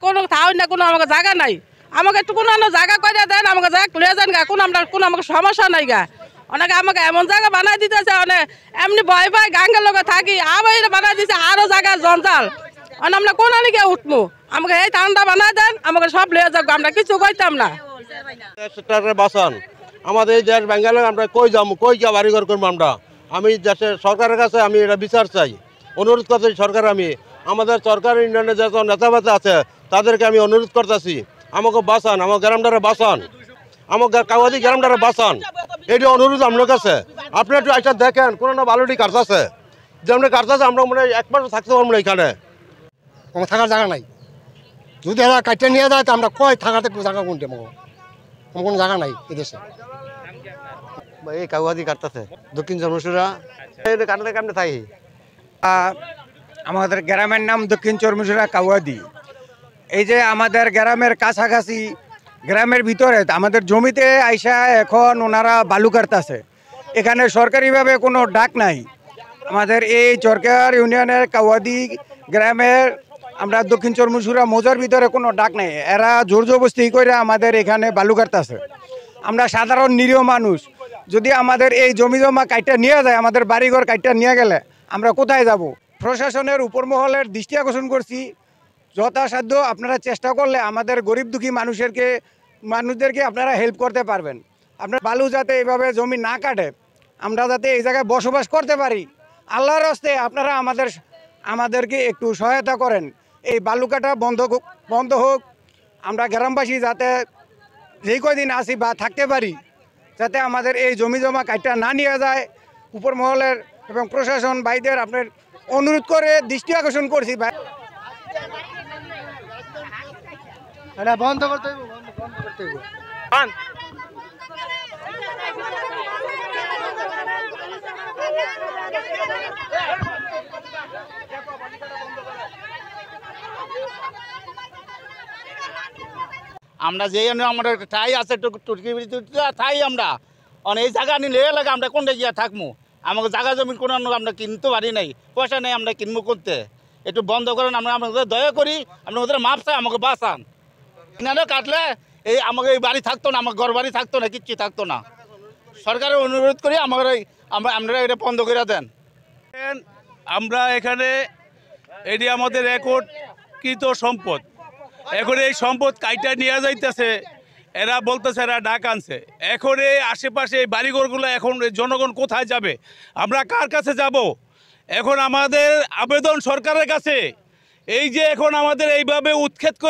কোনো থাউন না কোনো আমাকে জায়গা নাই আমাকে একটু কোনো জায়গা করে দেন আমাকে জায়গা লয়ে যান গা কোনো আমরা কোনো আমাকে সমস্যা নাই গা অনেকে আমাকে এমন জায়গা বানাই দিতেছে অনেক এমনি ভয় ভয় গাঙ্গের লোকে থাকি আবার বানাই দিছে আরো জায়গা জঞ্জাল অনেক আমরা কোন গিয়ে উঠবো আমাকে এই ঠান্ডা বানাই দেন আমাকে সব লয়ে যাবো আমরা কিছু কইতাম না বাসন আমাদের এই দেশ বেঙ্গলে আমরা কই যাবো কই গিয়ে বাড়িঘর করবো আমরা আমি দেশের সরকারের কাছে আমি এটা বিচার চাই অনুরোধ করছি সরকার আমি আমাদের সরকার ইউনিয়নের যত নেতাবাতা আছে তাদেরকে আমি অনুরোধ করতেছি আমাকে বাঁচান আমার গ্রামটারে বাঁচান আমার কাওয়াদি গ্রামটারে বাঁচান এটি অনুরোধ আপনার কাছে আপনি একটু আইসা দেখেন কোনো না বালুটি কাটছে যেমন কাটছে আমরা মনে হয় 1 মাস থাকতে পারবো না এখানে কোনো থাকার জায়গা নাই যদি এরা কাটিয়ে নিয়ে যায় তো আমরা কই থাকাতে জায়গা কোনটা কোনো জায়গা নাই এদেশে এই কাওয়াদি কাটতেছে দক্ষিণ চরমুশুরা কাটলে কামড়ে থাকি আমাদের গ্রামের নাম দক্ষিণ চরমুশুরা কাওয়াদি এই যে আমাদের গ্রামের কাছাকাছি গ্রামের ভিতরে আমাদের জমিতে আইসা এখন ওনারা বালু কাটতেছে এখানে সরকারিভাবে কোনো ডাক নাই আমাদের এই চরকার ইউনিয়নের কাওয়াদি গ্রামের আমরা দক্ষিণ চরমুশুরা মৌজার ভিতরে কোনো ডাক নাই এরা জোর জবরদস্তি করে আমাদের এখানে বালু কাটতেছে আমরা সাধারণ নিরীহ মানুষ যদি আমাদের এই জমি জমা কাইটা নিয়ে যায় আমাদের বাড়িঘর কাইটা নিয়ে গেলে আমরা কোথায় যাব প্রশাসনের উপর মহলের দৃষ্টি আকর্ষণ করছি যথাসাধ্য আপনারা চেষ্টা করলে আমাদের গরিব দুঃখী মানুষদেরকে আপনারা হেল্প করতে পারবেন আপনার বালু যাতে এইভাবে জমি না কাটে আমরা যাতে এই জায়গায় বসবাস করতে পারি আল্লাহর হস্তে আপনারা আমাদেরকে একটু সহায়তা করেন এই বালু কাটা বন্ধ হোক আমরা গ্রামবাসী যাতে যেই কয়দিন আসি বা থাকতে পারি যাতে আমাদের এই জমি জমা কাটটা না নিয়ে যায় উপর মহলের এবং প্রশাসন ভাইদের আপনার অনুরোধ করে দৃষ্টি আকর্ষণ করছি ভাই এটা বন্ধ করতে হইব আমরা যে আমাদের ঠাই আছে ঠাই আমরা এই জায়গা নিলে লাগে আমরা কোনটা গিয়া থাকবো আমাকে জায়গা জমি কোনো আমরা কিনতে পারি নাই পয়সা নেই আমরা কিনবো করতে একটু বন্ধ করেন আমরা আমাদের দয়া করি আপনি ওদের মাপ চাই আমাকে বাঁচান কিনারে কাটলে এই আমাকে এই বাড়ি থাকতো না আমার ঘর বাড়ি থাকতো না কিচ্ছু থাকতো না সরকারের অনুরোধ করি আমাদের আপনারা এটা বন্ধ করে দেন আমরা এখানে এটি আমাদের রেকর্ডকৃত সম্পদ এখন এই সম্পদ কাইটা নিয়ে যাইতেছে এরা বলতেছে এরা ডাক আনছে এখন এই আশেপাশে এই বাড়িঘরগুলো এখন জনগণ কোথায় যাবে আমরা কার কাছে যাব এখন আমাদের আবেদন সরকারের কাছে এই যে এখন আমাদের এইভাবে উৎখাত করে